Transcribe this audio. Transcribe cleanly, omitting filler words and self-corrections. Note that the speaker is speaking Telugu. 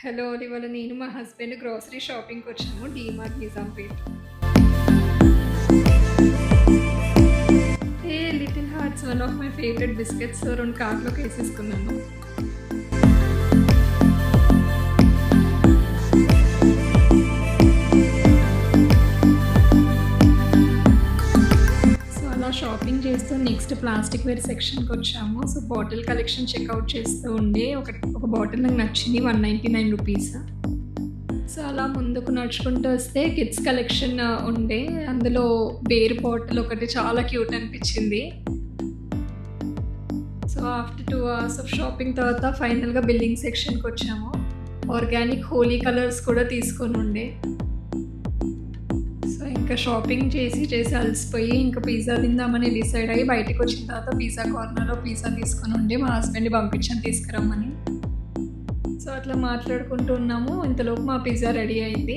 హలో! ఇవాళ నేను మా హస్బెండ్ గ్రోసరీ షాపింగ్‌కొచ్చాము DMart Nizampet. Little hearts one of my favourite biscuits 2 కార్ట్‌లోకేసేసుకున్నాను. సో, అలా షాపింగ్ చేస్తూ నెక్స్ట్ ప్లాస్టిక్ వేర్ సెక్షన్‌కొచ్చాము. సో, బాటిల్ కలెక్షన్ చెక్‌ఔట్ చేస్తూ ఉండే ఒక బాటిల్ నాకు నచ్చింది రూ. 199. సో, అలా ముందుకు నడుచుకుంటూ వస్తే కిడ్స్ కలెక్షన్ ఉండే. అందులో బేర్ బాటిల్ ఒకటి చాలా క్యూట్ అనిపించింది. So, after 2 hours of shopping తర్వాత ఫైనల్‌గా బిల్లింగ్ సెక్షన్‌కొచ్చాము. ఆర్గానిక్ హోలీ కలర్స్ కూడా తీసుకొనుండే. సో, ఇంకా షాపింగ్ చేసి అలసిపోయి ఇంకా పిజ్జా తిందామని డిసైడ్ అయ్యి బయటికొచ్చిన తర్వాత పిజ్జా కార్నర్‌లో పిజ్జా తీసుకొనుండే. మా హస్బెండ్‌ని పంపించాను తీసుకురమ్మని. సో, అట్లా మాట్లాడుకుంటూ ఉన్నాము. ఇంతలోపు మా పిజ్జా రెడీ అయింది.